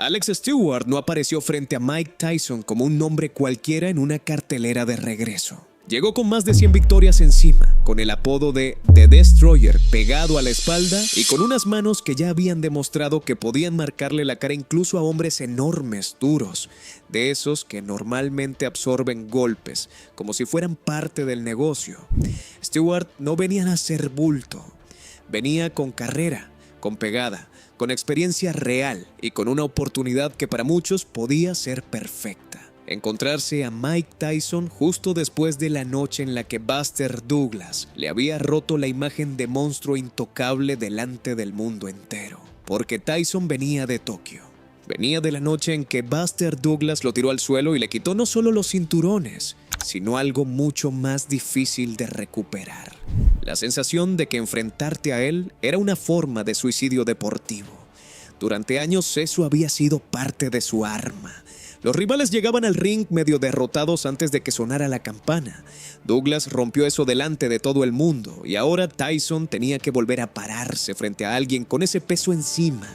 Alex Stewart no apareció frente a Mike Tyson como un nombre cualquiera en una cartelera de regreso. Llegó con más de 100 victorias encima, con el apodo de The Destroyer pegado a la espalda y con unas manos que ya habían demostrado que podían marcarle la cara incluso a hombres enormes, duros, de esos que normalmente absorben golpes, como si fueran parte del negocio. Stewart no venía a hacer bulto, venía con carrera, con pegada, con experiencia real y con una oportunidad que para muchos podía ser perfecta. Encontrarse a Mike Tyson justo después de la noche en la que Buster Douglas le había roto la imagen de monstruo intocable delante del mundo entero. Porque Tyson venía de Tokio. Venía de la noche en que Buster Douglas lo tiró al suelo y le quitó no solo los cinturones, sino algo mucho más difícil de recuperar. La sensación de que enfrentarte a él era una forma de suicidio deportivo. Durante años eso había sido parte de su arma. Los rivales llegaban al ring medio derrotados antes de que sonara la campana. Douglas rompió eso delante de todo el mundo y ahora Tyson tenía que volver a pararse frente a alguien con ese peso encima,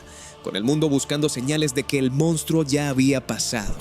con el mundo buscando señales de que el monstruo ya había pasado.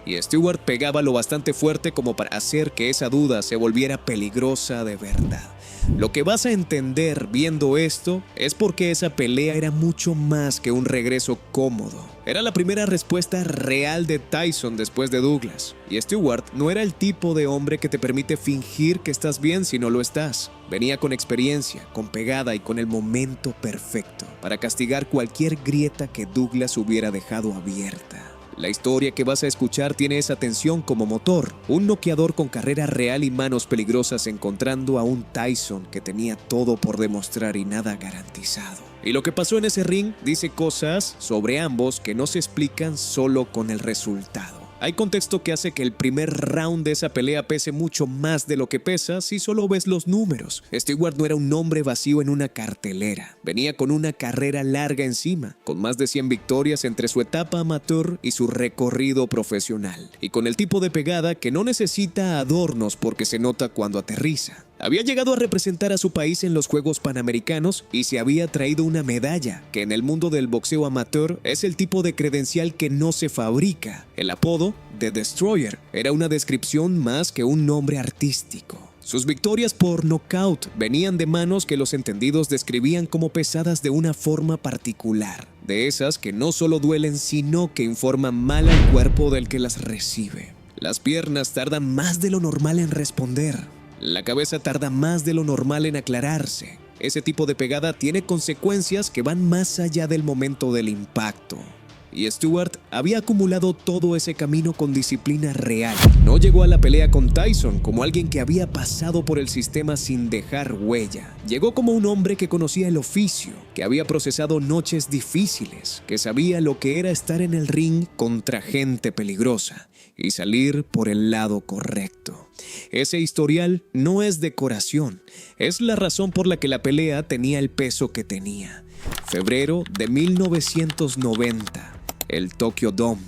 Y Stewart pegaba lo bastante fuerte como para hacer que esa duda se volviera peligrosa de verdad. Lo que vas a entender viendo esto es porque esa pelea era mucho más que un regreso cómodo. Era la primera respuesta real de Tyson después de Douglas. Y Stewart no era el tipo de hombre que te permite fingir que estás bien si no lo estás. Venía con experiencia, con pegada y con el momento perfecto para castigar cualquier grieta que Douglas hubiera dejado abierta. La historia que vas a escuchar tiene esa tensión como motor, un noqueador con carrera real y manos peligrosas encontrando a un Tyson que tenía todo por demostrar y nada garantizado. Y lo que pasó en ese ring dice cosas sobre ambos que no se explican solo con el resultado. Hay contexto que hace que el primer round de esa pelea pese mucho más de lo que pesa si solo ves los números. Stewart no era un hombre vacío en una cartelera. Venía con una carrera larga encima, con más de 100 victorias entre su etapa amateur y su recorrido profesional. Y con el tipo de pegada que no necesita adornos porque se nota cuando aterriza. Había llegado a representar a su país en los Juegos Panamericanos y se había traído una medalla, que en el mundo del boxeo amateur es el tipo de credencial que no se fabrica. El apodo, The Destroyer, era una descripción más que un nombre artístico. Sus victorias por nocaut venían de manos que los entendidos describían como pesadas de una forma particular. De esas que no solo duelen, sino que informan mal al cuerpo del que las recibe. Las piernas tardan más de lo normal en responder. La cabeza tarda más de lo normal en aclararse. Ese tipo de pegada tiene consecuencias que van más allá del momento del impacto. Y Stewart había acumulado todo ese camino con disciplina real. No llegó a la pelea con Tyson como alguien que había pasado por el sistema sin dejar huella. Llegó como un hombre que conocía el oficio, que había procesado noches difíciles, que sabía lo que era estar en el ring contra gente peligrosa y salir por el lado correcto. Ese historial no es decoración, es la razón por la que la pelea tenía el peso que tenía. Febrero de 1990, el Tokyo Dome.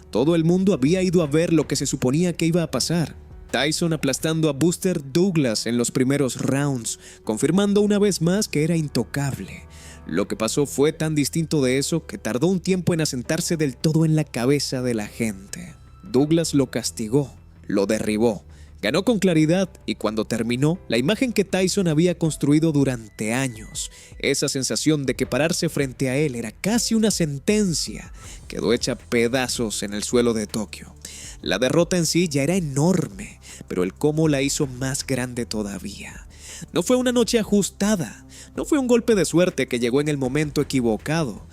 Todo el mundo había ido a ver lo que se suponía que iba a pasar. Tyson aplastando a Buster Douglas en los primeros rounds, confirmando una vez más que era intocable. Lo que pasó fue tan distinto de eso que tardó un tiempo en asentarse del todo en la cabeza de la gente. Douglas lo castigó, lo derribó. Ganó con claridad y cuando terminó, la imagen que Tyson había construido durante años, esa sensación de que pararse frente a él era casi una sentencia, quedó hecha pedazos en el suelo de Tokio. La derrota en sí ya era enorme, pero el cómo la hizo más grande todavía. No fue una noche ajustada, no fue un golpe de suerte que llegó en el momento equivocado.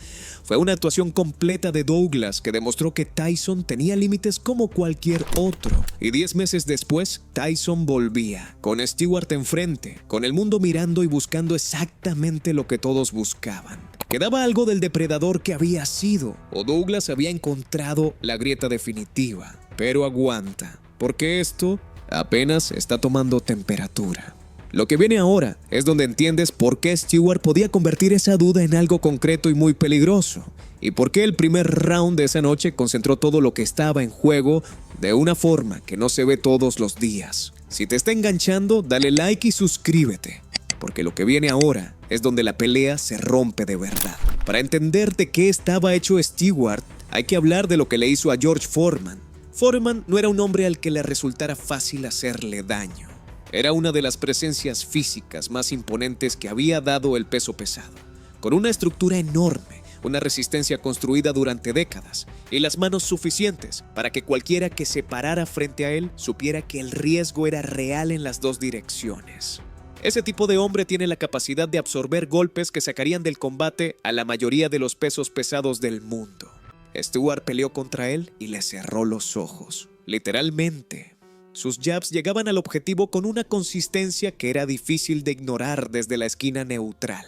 Fue una actuación completa de Douglas que demostró que Tyson tenía límites como cualquier otro. Y 10 meses después, Tyson volvía, con Stewart enfrente, con el mundo mirando y buscando exactamente lo que todos buscaban. Quedaba algo del depredador que había sido, o Douglas había encontrado la grieta definitiva. Pero aguanta, porque esto apenas está tomando temperatura. Lo que viene ahora es donde entiendes por qué Stewart podía convertir esa duda en algo concreto y muy peligroso, y por qué el primer round de esa noche concentró todo lo que estaba en juego de una forma que no se ve todos los días. Si te está enganchando, dale like y suscríbete, porque lo que viene ahora es donde la pelea se rompe de verdad. Para entender de qué estaba hecho Stewart, Hay que hablar de lo que le hizo a George Foreman. Foreman no era un hombre al que le resultara fácil hacerle daño. Era una de las presencias físicas más imponentes que había dado el peso pesado, con una estructura enorme, una resistencia construida durante décadas y las manos suficientes para que cualquiera que se parara frente a él supiera que el riesgo era real en las dos direcciones. Ese tipo de hombre tiene la capacidad de absorber golpes que sacarían del combate a la mayoría de los pesos pesados del mundo. Stewart peleó contra él y le cerró los ojos, literalmente. Sus jabs llegaban al objetivo con una consistencia que era difícil de ignorar desde la esquina neutral,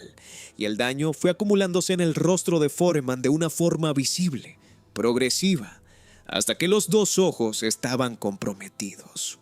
y el daño fue acumulándose en el rostro de Foreman de una forma visible, progresiva, hasta que los dos ojos estaban comprometidos.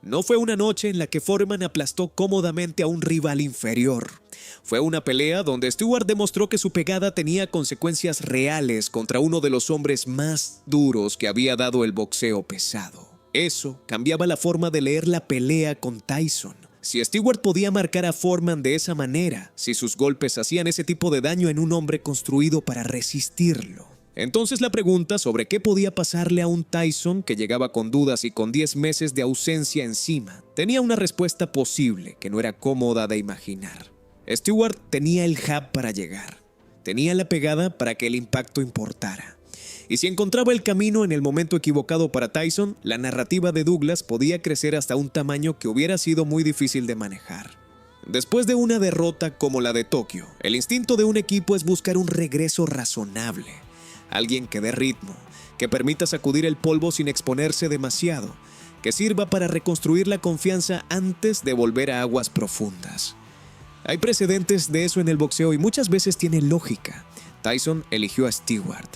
No fue una noche en la que Foreman aplastó cómodamente a un rival inferior. Fue una pelea donde Stewart demostró que su pegada tenía consecuencias reales contra uno de los hombres más duros que había dado el boxeo pesado. Eso cambiaba la forma de leer la pelea con Tyson. Si Stewart podía marcar a Foreman de esa manera, si sus golpes hacían ese tipo de daño en un hombre construido para resistirlo, entonces la pregunta sobre qué podía pasarle a un Tyson que llegaba con dudas y con 10 meses de ausencia encima tenía una respuesta posible que no era cómoda de imaginar. Stewart tenía el jab para llegar, tenía la pegada para que el impacto importara. Y si encontraba el camino en el momento equivocado para Tyson, la narrativa de Douglas podía crecer hasta un tamaño que hubiera sido muy difícil de manejar. Después de una derrota como la de Tokio, el instinto de un equipo es buscar un regreso razonable. Alguien que dé ritmo, que permita sacudir el polvo sin exponerse demasiado, que sirva para reconstruir la confianza antes de volver a aguas profundas. Hay precedentes de eso en el boxeo y muchas veces tiene lógica. Tyson eligió a Stewart,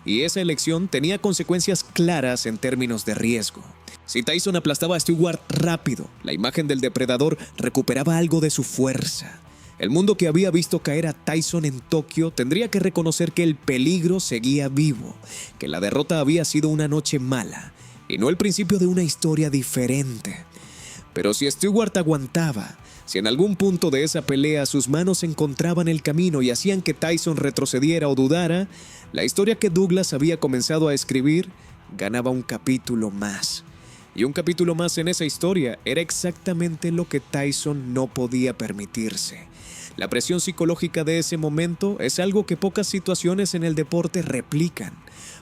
y esa elección tenía consecuencias claras en términos de riesgo. Si Tyson aplastaba a Stewart rápido, la imagen del depredador recuperaba algo de su fuerza. El mundo que había visto caer a Tyson en Tokio tendría que reconocer que el peligro seguía vivo, que la derrota había sido una noche mala y no el principio de una historia diferente. Pero si Stewart aguantaba, si en algún punto de esa pelea sus manos encontraban el camino y hacían que Tyson retrocediera o dudara, la historia que Douglas había comenzado a escribir ganaba un capítulo más. Y un capítulo más en esa historia era exactamente lo que Tyson no podía permitirse. La presión psicológica de ese momento es algo que pocas situaciones en el deporte replican,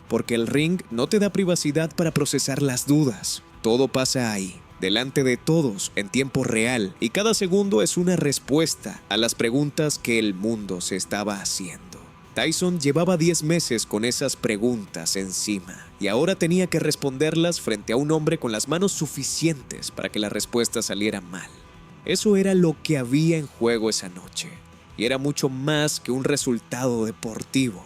porque el ring no te da privacidad para procesar las dudas. Todo pasa ahí, delante de todos, en tiempo real, y cada segundo es una respuesta a las preguntas que el mundo se estaba haciendo. Tyson llevaba 10 meses con esas preguntas encima, y ahora tenía que responderlas frente a un hombre con las manos suficientes para que la respuesta saliera mal. Eso era lo que había en juego esa noche, y era mucho más que un resultado deportivo.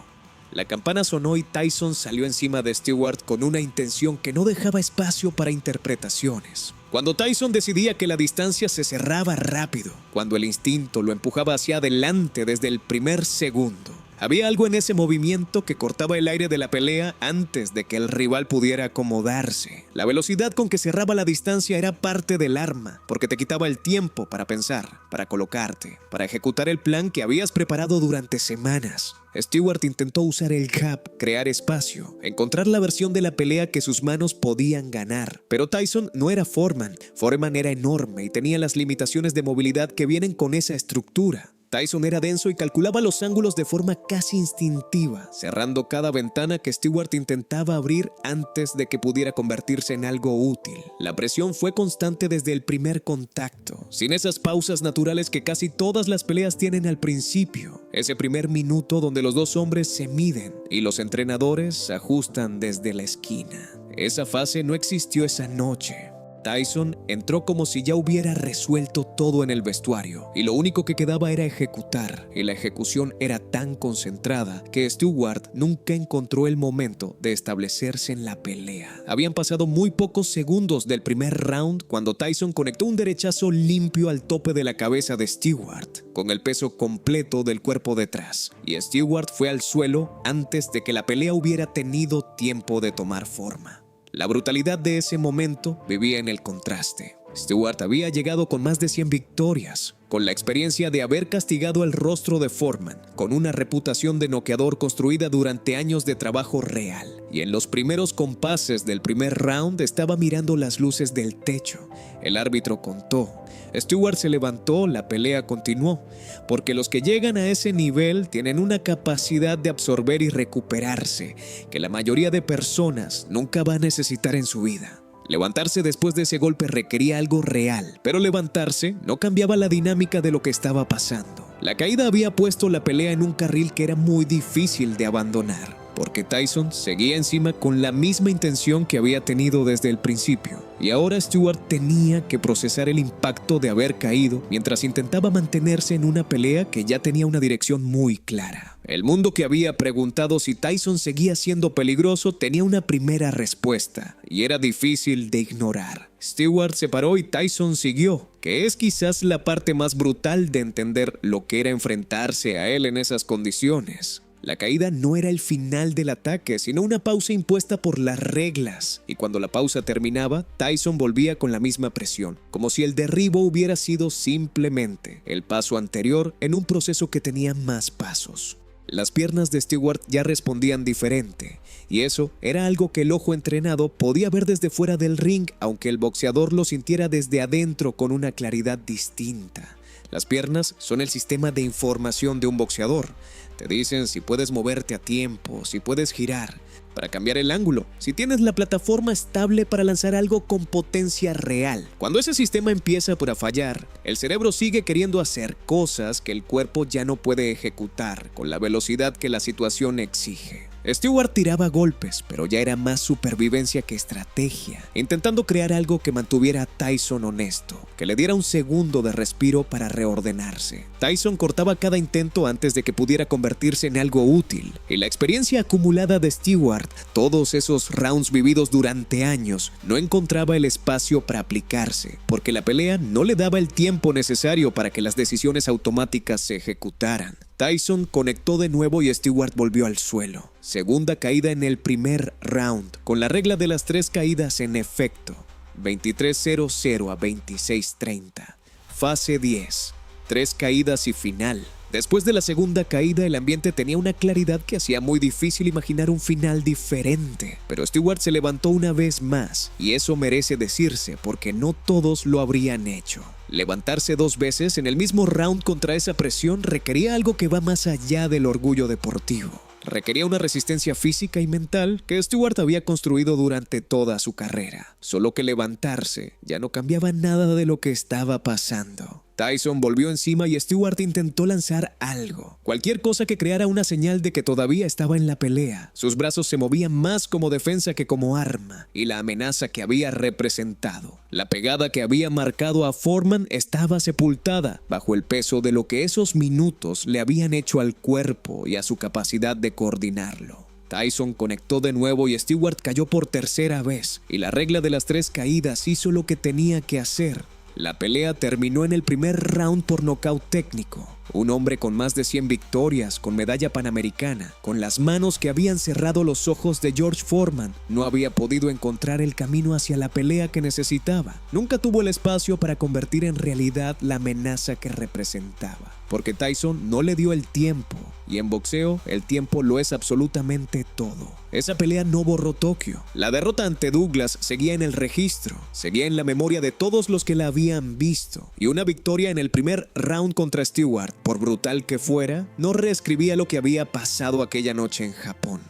La campana sonó y Tyson salió encima de Stewart con una intención que no dejaba espacio para interpretaciones. Cuando Tyson decidía que la distancia se cerraba rápido, cuando el instinto lo empujaba hacia adelante desde el primer segundo, había algo en ese movimiento que cortaba el aire de la pelea antes de que el rival pudiera acomodarse. La velocidad con que cerraba la distancia era parte del arma, porque te quitaba el tiempo para pensar, para colocarte, para ejecutar el plan que habías preparado durante semanas. Stewart intentó usar el jab, crear espacio, encontrar la versión de la pelea que sus manos podían ganar. Pero Tyson no era Foreman. Foreman era enorme y tenía las limitaciones de movilidad que vienen con esa estructura. Tyson era denso y calculaba los ángulos de forma casi instintiva, cerrando cada ventana que Stewart intentaba abrir antes de que pudiera convertirse en algo útil. La presión fue constante desde el primer contacto, sin esas pausas naturales que casi todas las peleas tienen al principio. Ese primer minuto donde los dos hombres se miden y los entrenadores ajustan desde la esquina. Esa fase no existió esa noche. Tyson entró como si ya hubiera resuelto todo en el vestuario y lo único que quedaba era ejecutar, y la ejecución era tan concentrada que Stewart nunca encontró el momento de establecerse en la pelea. Habían pasado muy pocos segundos del primer round cuando Tyson conectó un derechazo limpio al tope de la cabeza de Stewart, con el peso completo del cuerpo detrás, y Stewart fue al suelo antes de que la pelea hubiera tenido tiempo de tomar forma. La brutalidad de ese momento vivía en el contraste. Stewart había llegado con más de 100 victorias, con la experiencia de haber castigado el rostro de Foreman, con una reputación de noqueador construida durante años de trabajo real. Y en los primeros compases del primer round estaba mirando las luces del techo. El árbitro contó. Stewart se levantó, la pelea continuó, porque los que llegan a ese nivel tienen una capacidad de absorber y recuperarse que la mayoría de personas nunca va a necesitar en su vida. Levantarse después de ese golpe requería algo real, pero levantarse no cambiaba la dinámica de lo que estaba pasando. La caída había puesto la pelea en un carril que era muy difícil de abandonar, porque Tyson seguía encima con la misma intención que había tenido desde el principio. Y ahora Stewart tenía que procesar el impacto de haber caído mientras intentaba mantenerse en una pelea que ya tenía una dirección muy clara. El mundo que había preguntado si Tyson seguía siendo peligroso tenía una primera respuesta, y era difícil de ignorar. Stewart se paró y Tyson siguió, que es quizás la parte más brutal de entender lo que era enfrentarse a él en esas condiciones. La caída no era el final del ataque, sino una pausa impuesta por las reglas. Y cuando la pausa terminaba, Tyson volvía con la misma presión, como si el derribo hubiera sido simplemente el paso anterior en un proceso que tenía más pasos. Las piernas de Stewart ya respondían diferente, y eso era algo que el ojo entrenado podía ver desde fuera del ring, aunque el boxeador lo sintiera desde adentro con una claridad distinta. Las piernas son el sistema de información de un boxeador. Te dicen si puedes moverte a tiempo, si puedes girar, para cambiar el ángulo, si tienes la plataforma estable para lanzar algo con potencia real. Cuando ese sistema empieza a fallar, el cerebro sigue queriendo hacer cosas que el cuerpo ya no puede ejecutar con la velocidad que la situación exige. Stewart tiraba golpes, pero ya era más supervivencia que estrategia, intentando crear algo que mantuviera a Tyson honesto, que le diera un segundo de respiro para reordenarse. Tyson cortaba cada intento antes de que pudiera convertirse en algo útil, y la experiencia acumulada de Stewart, todos esos rounds vividos durante años, no encontraba el espacio para aplicarse, porque la pelea no le daba el tiempo necesario para que las decisiones automáticas se ejecutaran. Tyson conectó de nuevo y Stewart volvió al suelo. Segunda caída en el primer round, con la regla de las 3 caídas en efecto. 23-0-0 a 26-30. Fase 10. 3 caídas y final. Después de la segunda caída, el ambiente tenía una claridad que hacía muy difícil imaginar un final diferente. Pero Stewart se levantó una vez más, y eso merece decirse porque no todos lo habrían hecho. Levantarse 2 veces en el mismo round contra esa presión requería algo que va más allá del orgullo deportivo. Requería una resistencia física y mental que Stewart había construido durante toda su carrera. Solo que levantarse ya no cambiaba nada de lo que estaba pasando. Tyson volvió encima y Stewart intentó lanzar algo, cualquier cosa que creara una señal de que todavía estaba en la pelea. Sus brazos se movían más como defensa que como arma, y la amenaza que había representado, la pegada que había marcado a Foreman, estaba sepultada bajo el peso de lo que esos minutos le habían hecho al cuerpo y a su capacidad de coordinarlo. Tyson conectó de nuevo y Stewart cayó por tercera vez, y la regla de las 3 caídas hizo lo que tenía que hacer. La pelea terminó en el primer round por nocaut técnico. Un hombre con más de 100 victorias, con medalla panamericana, con las manos que habían cerrado los ojos de George Foreman, no había podido encontrar el camino hacia la pelea que necesitaba. Nunca tuvo el espacio para convertir en realidad la amenaza que representaba, porque Tyson no le dio el tiempo, y en boxeo el tiempo lo es absolutamente todo. Esa pelea no borró Tokio. La derrota ante Douglas seguía en el registro, seguía en la memoria de todos los que la habían visto, y una victoria en el primer round contra Stewart, por brutal que fuera, no reescribía lo que había pasado aquella noche en Japón.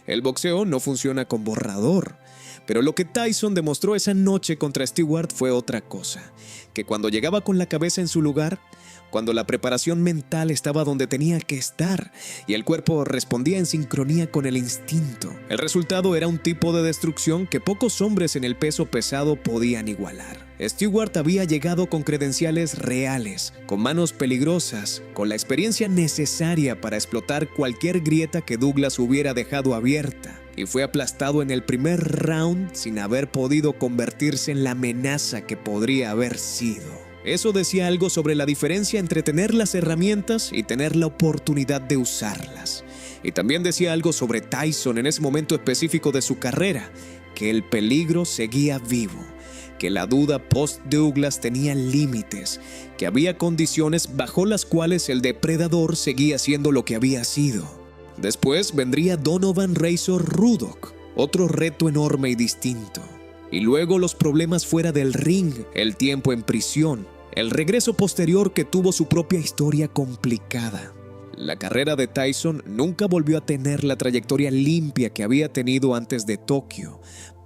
El boxeo no funciona con borrador, pero lo que Tyson demostró esa noche contra Stewart fue otra cosa, que cuando llegaba con la cabeza en su lugar, cuando la preparación mental estaba donde tenía que estar y el cuerpo respondía en sincronía con el instinto, el resultado era un tipo de destrucción que pocos hombres en el peso pesado podían igualar. Stewart había llegado con credenciales reales, con manos peligrosas, con la experiencia necesaria para explotar cualquier grieta que Douglas hubiera dejado abierta, y fue aplastado en el primer round sin haber podido convertirse en la amenaza que podría haber sido. Eso decía algo sobre la diferencia entre tener las herramientas y tener la oportunidad de usarlas. Y también decía algo sobre Tyson en ese momento específico de su carrera, que el peligro seguía vivo, que la duda post-Douglas tenía límites, que había condiciones bajo las cuales el depredador seguía siendo lo que había sido. Después vendría Donovan Razor Ruddock, otro reto enorme y distinto. Y luego los problemas fuera del ring, el tiempo en prisión, el regreso posterior que tuvo su propia historia complicada. La carrera de Tyson nunca volvió a tener la trayectoria limpia que había tenido antes de Tokio,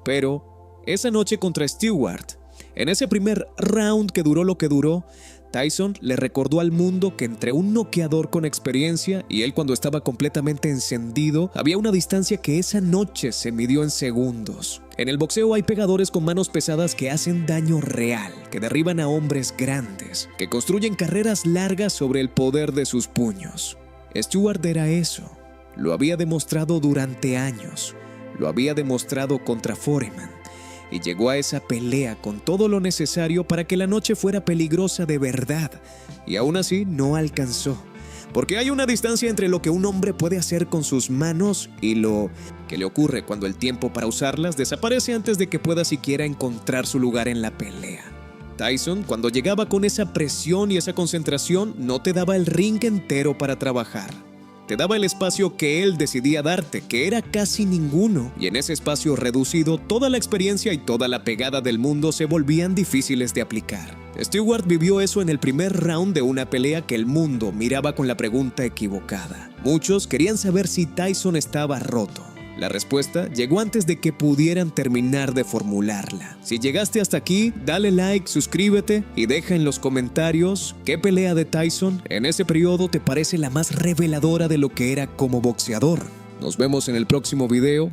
pero esa noche contra Stewart, en ese primer round que duró lo que duró, Tyson le recordó al mundo que entre un noqueador con experiencia y él cuando estaba completamente encendido, había una distancia que esa noche se midió en segundos. En el boxeo hay pegadores con manos pesadas que hacen daño real, que derriban a hombres grandes, que construyen carreras largas sobre el poder de sus puños. Stewart era eso. Lo había demostrado durante años. Lo había demostrado contra Foreman. Y llegó a esa pelea con todo lo necesario para que la noche fuera peligrosa de verdad. Y aún así no alcanzó. Porque hay una distancia entre lo que un hombre puede hacer con sus manos y lo que le ocurre cuando el tiempo para usarlas desaparece antes de que pueda siquiera encontrar su lugar en la pelea. Tyson, cuando llegaba con esa presión y esa concentración, no te daba el ring entero para trabajar. Te daba el espacio que él decidía darte, que era casi ninguno, y en ese espacio reducido, toda la experiencia y toda la pegada del mundo se volvían difíciles de aplicar. Stewart vivió eso en el primer round de una pelea que el mundo miraba con la pregunta equivocada. Muchos querían saber si Tyson estaba roto. La respuesta llegó antes de que pudieran terminar de formularla. Si llegaste hasta aquí, dale like, suscríbete y deja en los comentarios qué pelea de Tyson en ese periodo te parece la más reveladora de lo que era como boxeador. Nos vemos en el próximo video.